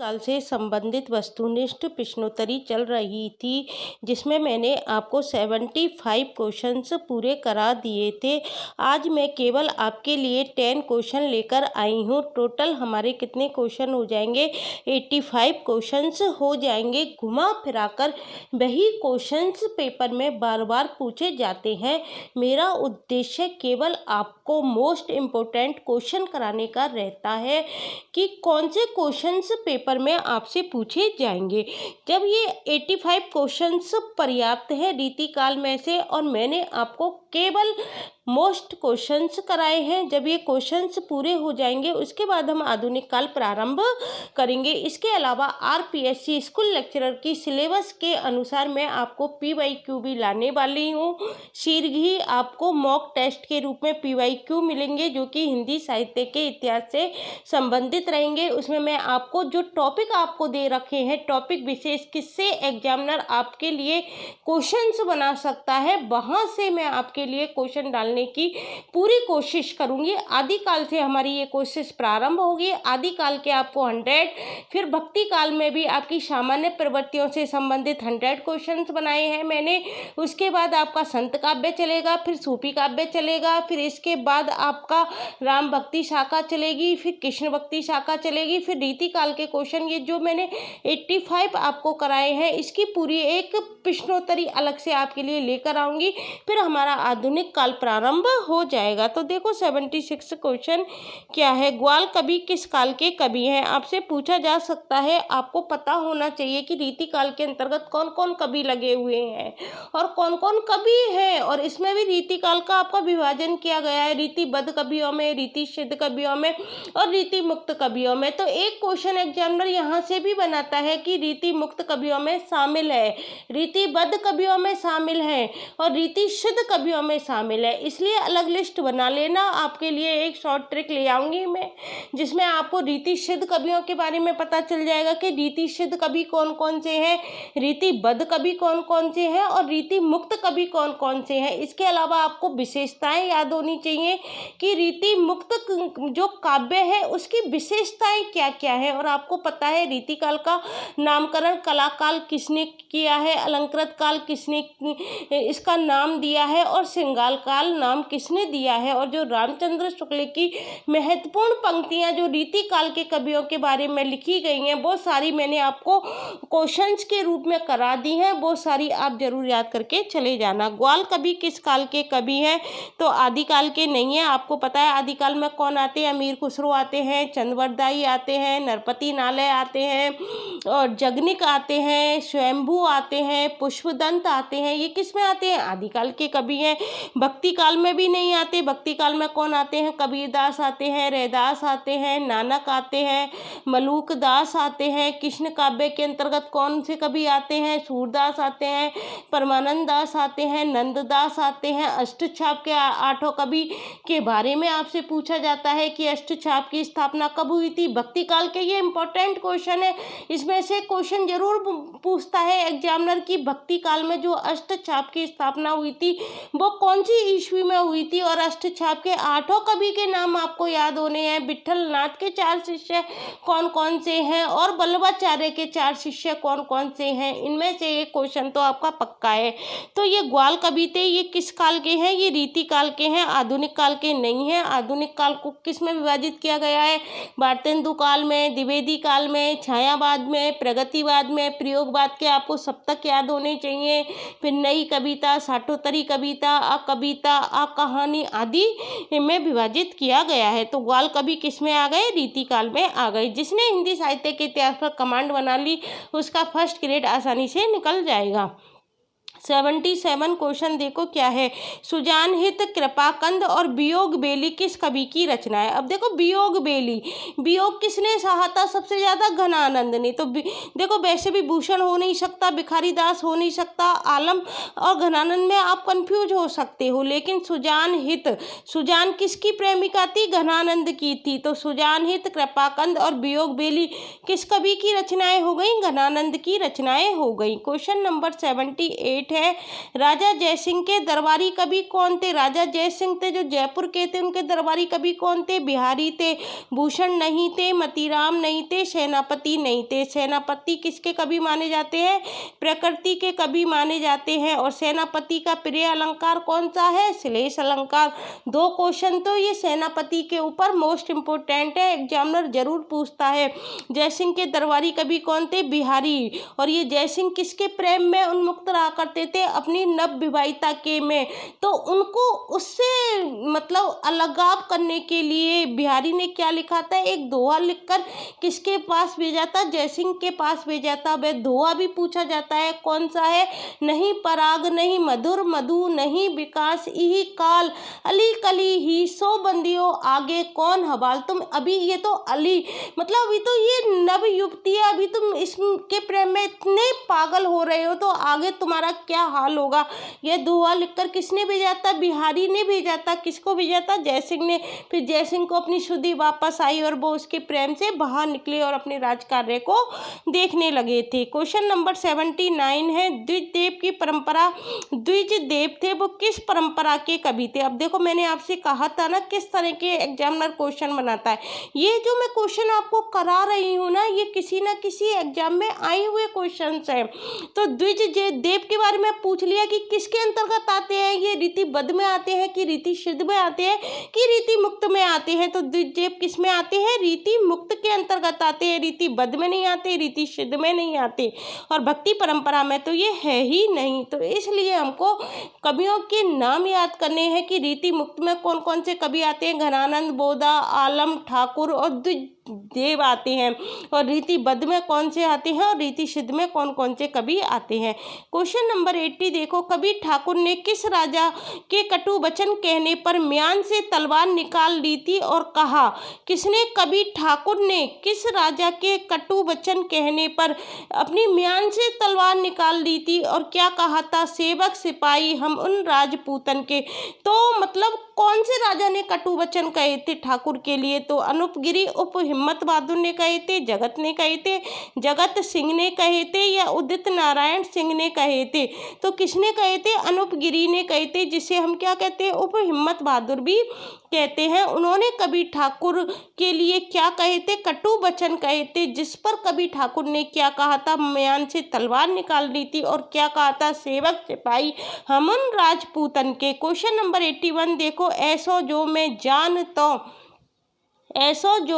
काल से संबंधित वस्तुनिष्ठ प्रश्नोत्तरी चल रही थी, जिसमें मैंने आपको 75 क्वेश्चंस पूरे करा दिए थे। आज मैं केवल आपके लिए 10 क्वेश्चन लेकर आई हूँ। टोटल हमारे कितने क्वेश्चन हो जाएंगे? 85 क्वेश्चंस हो जाएंगे। घुमा फिराकर वही क्वेश्चंस पेपर में बार बार पूछे जाते हैं। मेरा उद्देश्य केवल आपको मोस्ट इम्पोर्टेंट क्वेश्चन कराने का रहता है कि कौन से क्वेश्चंस पेपर में आपसे पूछे जाएंगे। जब ये 85 क्वेश्चंस पर्याप्त है रीतिकाल में से, और मैंने आपको केवल मोस्ट क्वेश्चंस कराए हैं, जब ये क्वेश्चंस पूरे हो जाएंगे उसके बाद हम आधुनिक काल प्रारंभ करेंगे। इसके अलावा आरपीएससी स्कूल लेक्चरर की सिलेबस के अनुसार मैं आपको पीवाईक्यू भी लाने वाली हूँ। शीघ्र ही आपको मॉक टेस्ट के रूप में पीवाईक्यू मिलेंगे, जो कि हिंदी साहित्य के इतिहास से संबंधित रहेंगे। उसमें मैं आपको जो टॉपिक आपको दे रखे हैं, टॉपिक विशेष किससे एग्जामिनर आपके लिए क्वेश्चंस बना सकता है, वहाँ से मैं आपके लिए क्वेश्चन डालने की पूरी कोशिश करूंगी। आदिकाल से हमारी ये कोशिश प्रारंभ होगी। आदिकाल के आपको 100, फिर भक्ति काल में भी आपकी सामान्य प्रवृत्तियों से संबंधित 100 क्वेश्चंस बनाए हैं मैंने। उसके बाद आपका संत काव्य चलेगा, फिर सूफी काव्य चलेगा, फिर इसके बाद आपका राम भक्ति शाखा चलेगी, फिर कृष्ण भक्ति शाखा चलेगी, फिर रीतिकाल के क्वेश्चन ये जो मैंने 85 आपको कराए हैं, इसकी पूरी एक प्रश्नोत्तरी अलग से आपके लिए लेकर आऊंगी। फिर हमारा आधुनिक काल प्रारंभ हो जाएगा। तो देखो 76 क्वेश्चन क्या है। ग्वाल कवि किस काल के कवि हैं? आपसे पूछा जा सकता है। आपको पता होना चाहिए कि रीतिकाल के अंतर्गत कौन कौन कवि लगे हुए हैं और कौन कौन कवि हैं, और इसमें भी रीतिकाल का आपका विभाजन किया गया है रीतिबद्ध कवियों में, रीति सिद्ध कवियों में और रीति मुक्त कवियों में। तो एक क्वेश्चन एग्जामिनर यहाँ से भी बनाता है कि रीति मुक्त कवियों में शामिल है, रीतिबद्ध कवियों में शामिल है और रीति सिद्ध कवियों में शामिल है। इसलिए अलग लिस्ट बना लेना। आपके लिए एक शॉर्ट ट्रिक ले आऊंगी मैं, जिसमें आपको रीति सिद्ध कवियों के बारे में पता चल जाएगा कि रीति सिद्ध कवि कौन कौन से हैं, रीतिबद्ध कवि कौन कौन से हैं और रीति मुक्त कवि कौन कौन से हैं। इसके अलावा आपको विशेषताएं याद होनी चाहिए कि रीति मुक्त जो काव्य है उसकी विशेषताएं क्या क्या है। और आपको पता है रीतिकाल का नामकरण कलाकाल किसने किया है, अलंकृत काल किसने इसका नाम दिया है और श्रृंगार काल नाम किसने दिया है। और जो रामचंद्र शुक्ल की महत्वपूर्ण पंक्तियां जो रीतिकाल के कवियों के बारे में लिखी गई हैं, वो सारी मैंने आपको क्वेश्चंस के रूप में करा दी हैं। वो सारी आप जरूर याद करके चले जाना। ग्वाल कवि किस काल के कवि हैं? तो आदिकाल के नहीं है। आपको पता है आदिकाल में कौन आते हैं? अमीर खुसरो आते हैं, चंद्रवरदाई आते हैं, नरपति नालय आते हैं और जगनिक आते हैं, स्वयंभू आते हैं, पुष्पदंत आते हैं। ये किस में आते हैं? आदिकाल के कवि हैं। भक्ति काल में भी नहीं आते। भक्ति काल में कौन आते हैं? कबीरदास आते हैं, रैदास आते हैं, नानक आते हैं, मलूक दास आते हैं। कृष्ण काव्य के अंतर्गत कौन से कवि आते हैं? सूरदास आते हैं, परमानंद दास आते हैं, नंददास आते हैं। अष्टछाप के 8 कवि के बारे में आपसे पूछा जाता है कि अष्टछाप की स्थापना कब हुई थी? भक्ति काल के। ये इंपॉर्टेंट क्वेश्चन है। इसमें से क्वेश्चन जरूर पूछता है एग्जामिनर की भक्ति काल में जो अष्टछाप की स्थापना हुई थी वो कौन सी ईस्वी में हुई थी। और अष्टछाप के 8 कवि के नाम आपको याद होने हैं। विठल नाथ के 4 शिष्य कौन कौन से हैं और वल्लभाचार्य के 4 शिष्य कौन कौन से हैं। इनमें से एक क्वेश्चन तो आपका पक्का है। तो ये ग्वाल कवि थे, ये किस काल के हैं? ये रीति काल के हैं, आधुनिक काल के नहीं हैं। आधुनिक काल को किस में विभाजित किया गया है? भारतेंदु काल में, द्विवेदी काल में, छायावाद में, प्रगतिवाद में, प्रयोगवाद के आपको सप्तक याद होने चाहिए। फिर नई कविता, साठोत्तरी कविता, अकविता, अकहानी आदि में विभाजित किया गया है। तो ग्वाल कवि किस में आ गए? रीति काल में आ गए। जिसने हिंदी साहित्य के इतिहास पर कमांड बना ली उसका फर्स्ट ग्रेड आसानी से निकल जाएगा। 77 क्वेश्चन देखो क्या है। सुजान हित, कृपाकंद और वियोग बेली किस कवि की रचना है? अब देखो वियोग बेली, वियोग किसने सहा था सबसे ज्यादा? घनानंद ने। तो देखो वैसे भी भूषण हो नहीं सकता, भिखारी दास हो नहीं सकता, आलम और घनानंद में आप कंफ्यूज हो सकते हो। लेकिन सुजान हित, सुजान किसकी प्रेमिका थी? घनानंद की थी। तो सुजान हित, कृपाकंद और वियोग बेली किस कवि की रचनाएं हो गई? घनानंद की रचनाएं हो गई। क्वेश्चन नंबर 78 8 है, राजा जयसिंह के दरबारी कवि कौन थे? राजा जयसिंह थे जो जयपुर के थे, उनके दरबारी कवि कौन थे? बिहारी थे। भूषण नहीं थे, मतीराम नहीं थे, सेनापति नहीं थे। सेनापति किसके कवि माने जाते हैं? प्रकृति के कवि माने जाते हैं। और सेनापति का प्रिय अलंकार कौन सा है? श्लेष अलंकार। 2 क्वेश्चन तो ये सेनापति के ऊपर मोस्ट इम्पोर्टेंट है, एग्जामिनर जरूर पूछता है। जयसिंह के दरबारी कवि कौन थे? बिहारी। और ये जयसिंह किसके प्रेम में उन्मुक्त रहा करते थे? अपनी नव विवाहिता के में। तो उनको उससे मतलब अलगाव करने के लिए बिहारी ने क्या लिखा था? एक दोहा लिखकर किसके पास भेजा था? जयसिंह के पास भेजा था। वह दोहा भी पूछा जाता है, कौन सा है? नहीं पराग नहीं मधुर मधु, नहीं विकास इही काल, अली कली ही सो बंदियों आगे कौन हवाल। तुम अभी ये तो अली मतलब अभी तो ये नव युवती है, अभी तुम इसके प्रेम में इतने पागल हो रहे हो तो आगे तुम्हारा क्या हाल होगा। यह दोहा लिखकर किसने भेजा था? बिहारी ने भेजा था। किसको भेजा था? जयसिंह ने। फिर जयसिंह को अपनी शुद्धि वापस आई और वो उसके प्रेम से बाहर निकले और अपने राजकार्य को देखने लगे थे। क्वेश्चन नंबर 79 है, द्विज देव की परंपरा। द्विज देव थे वो किस परंपरा के कवि थे? अब देखो मैंने आपसे कहा था ना किस तरह के एग्जामिनर क्वेश्चन बनाता है। ये जो मैं क्वेश्चन आपको करा रही हूँ ना, ये किसी न किसी एग्जाम में आए हुए क्वेश्चन है। तो द्विज देव के बारे में पूछ लिया कि किसके अंतर्गत आते हैं, ये रीतिबद्ध में आते हैं कि रीति सिद्ध में आते हैं कि रीति मुक्त में आते हैं। तो द्विज देव किस में आते हैं? रीति मुक्त के अंतर्गत आते हैं, रीतिबद्ध में नहीं आते, रीति सिद्ध में नहीं आते। और भक्ति परंपरा में तो ये है ही नहीं। तो इसलिए हमको कवियों के नाम याद करने हैं कि रीति मुक्त में कौन कौन से कवि आते हैं। घनानंद, बोधा, आलम, ठाकुर और द्विज देव आते हैं। और रीतिबद्ध में कौन से आते हैं और रीति सिद्ध में कौन कौन से कवि आते हैं। क्वेश्चन नंबर 80 देखो, कवि ठाकुर ने किस राजा के कटु वचन कहने पर म्यान से तलवार निकाल ली थी और कहा? किसने? कवि ठाकुर ने किस राजा के कटु वचन कहने पर अपनी म्यान से तलवार निकाल ली थी और क्या कहा था? सेवक सिपाही हम उन राजपूतन के। तो मतलब कौन से राजा ने कटु वचन कहे थे ठाकुर के लिए? तो अनूपगिरी, उप हिम्मत बहादुर ने कहे थे, जगत ने कहे थे, जगत सिंह ने कहे थे या उदित नारायण सिंह ने कहे थे? तो किसने कहे थे? अनूपगिरी ने कहे थे, जिसे हम क्या कहते हैं? उप हिम्मत बहादुर भी कहते हैं। उन्होंने कवि ठाकुर के लिए क्या कहे थे? कटु वचन कहे थे, जिस पर कवि ठाकुर ने क्या कहा था? म्यान से तलवार निकाल ली थी और क्या कहा था? सेवक सिपाही हम उन राजपूतन के। क्वेश्चन नंबर 81 देखो, ऐसो जो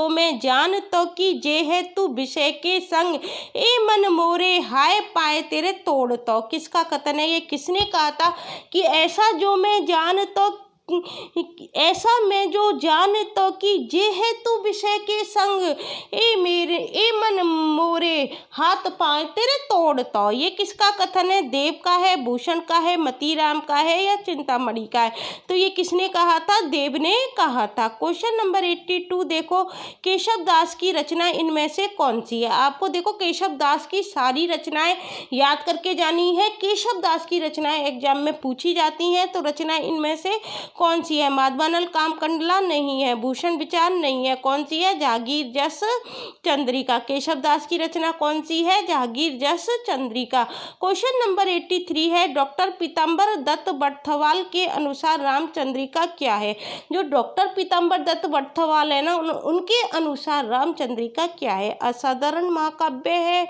मैं जानतो कि जे है तू विषय के संग, ए मन मोरे हाय पाए तेरे तोड़तो। किसका कथन है? ये किसने कहा था कि ऐसा मैं जो जानतो कि जे है तू विषय के संग, ए मन मोरे हाथ पाए तेरे तोड़तो। ये किसका कथन है? देव का है, भूषण का है, मतीराम का है या चिंतामणि का है? तो ये किसने कहा था? देव ने कहा था। क्वेश्चन नंबर 82 देखो, केशव दास की रचना इनमें से कौन सी है? आपको देखो केशव दास की सारी रचनाएं याद करके जानी है। केशव दास की रचनाएं एग्जाम में पूछी जाती हैं। तो रचनाएं इनमें से कौन सी है? माधवानल कामकंडला नहीं है, भूषण विचार नहीं है, कौन सी है? जहांगीर जस चंद्रिका। केशव दास की रचना कौन सी है? जहांगीर जस चंद्रिका। क्वेश्चन नंबर 83 है, डॉक्टर पीताम्बर दत्त बर्थवाल के अनुसार रामचंद्रिका क्या है? जो डॉक्टर पीताम्बर दत्त बर्थवाल है ना, उनके अनुसार रामचंद्रिका क्या है? असाधारण महाकाव्य है,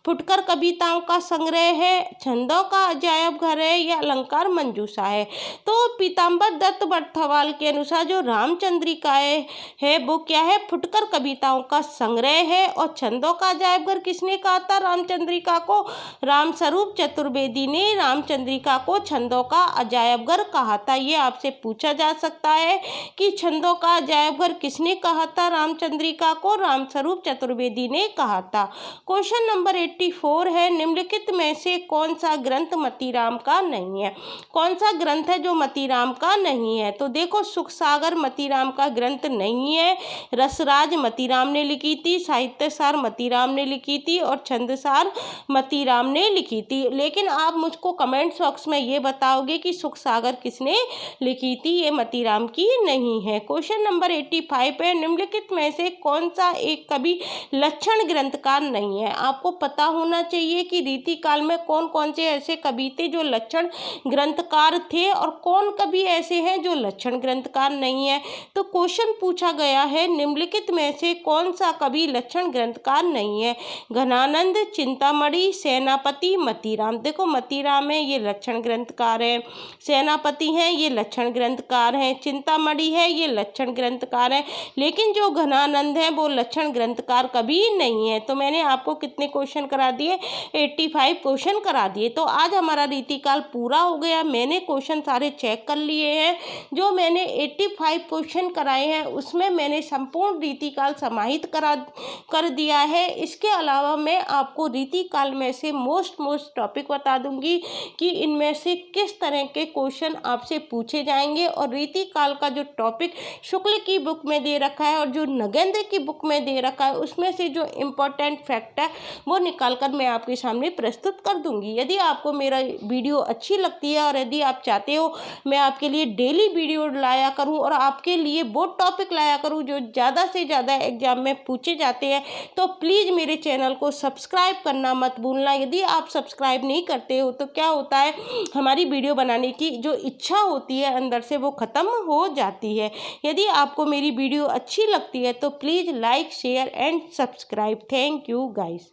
फुटकर कविताओं का संग्रह है, छंदों का अजायब घर है या अलंकार मंजूषा है? तो पीताम्बर दत्त बर्थवाल के अनुसार जो रामचंद्रिका है वो क्या है? फुटकर कविताओं का संग्रह है। और छंदों का अजायब घर किसने कहा था रामचंद्रिका को? रामस्वरूप चतुर्वेदी ने रामचंद्रिका को छंदों का अजायब घर कहा था। ये आपसे पूछा जा सकता है कि छंदों का अजायब घर किसने कहा था रामचंद्रिका को? रामस्वरूप चतुर्वेदी ने कहा था। क्वेश्चन नंबर 84 है, निम्नलिखित में से कौन सा ग्रंथ मतीराम का नहीं है? कौन सा ग्रंथ है जो मतीराम का नहीं है? तो देखो, सुखसागर मतीराम का ग्रंथ नहीं है, रसराज मतीराम ने लिखी थी, साहित्यसार मतीराम ने लिखी थी और छंदसार मतीराम ने लिखी थी। लेकिन आप मुझको कमेंट बॉक्स में ये बताओगे कि सुख सागर किसने लिखी थी, ये मतीराम की नहीं है। क्वेश्चन नंबर 85 है, निम्नलिखित में से कौन सा एक कवि लक्षण ग्रंथकार नहीं है। आपको पता होना चाहिए कि रीतिकाल में कौन कौन से ऐसे कवि थे जो लक्षण ग्रंथकार थे और कौन कवि ऐसे हैं जो लक्षण ग्रंथकार नहीं है। तो क्वेश्चन पूछा गया है, निम्नलिखित में से कौन सा कवि लक्षण ग्रंथकार नहीं है। घनानंद, चिंतामणि, सेनापति, मतीराम। देखो मतीराम है ये लक्षण ग्रंथकार है, सेनापति हैं ये लक्षण ग्रंथकार हैं, चिंतामणि है ये लक्षण ग्रंथकार है, लेकिन जो घनानंद है वो लक्षण ग्रंथकार कभी नहीं है। तो मैंने आपको कितने क्वेश्चन करा दिए, 85 क्वेश्चन करा दिए। तो आज हमारा रीतिकाल पूरा हो गया। मैंने क्वेश्चन सारे चेक कर लिए हैं। जो मैंने 85 क्वेश्चन कराए हैं उसमें मैंने संपूर्ण रीतिकाल समाहित कर दिया है। इसके अलावा मैं आपको रीतिकाल में से मोस्ट टॉपिक बता दूंगी कि इनमें से किस तरह के क्वेश्चन आपसे पूछे जाएंगे, और रीतिकाल का जो टॉपिक शुक्ल की बुक में दे रखा है और जो नगेंद्र की बुक में दे रखा है उसमें से जो इम्पोर्टेंट फैक्ट है वो निकाल कर मैं आपके सामने प्रस्तुत कर दूंगी। यदि आपको मेरा वीडियो अच्छी लगती है और यदि आप चाहते हो मैं आपके लिए डेली वीडियो लाया करूं और आपके लिए वो टॉपिक लाया करूं जो ज़्यादा से ज़्यादा एग्जाम में पूछे जाते हैं, तो प्लीज़ मेरे चैनल को सब्सक्राइब करना मत भूलना। यदि आप सब्सक्राइब नहीं करते हो तो क्या होता है, हमारी वीडियो बनाने की जो इच्छा होती है अंदर से वो ख़त्म हो जाती है। यदि आपको मेरी वीडियो अच्छी लगती है तो please like, share and subscribe. Thank you guys.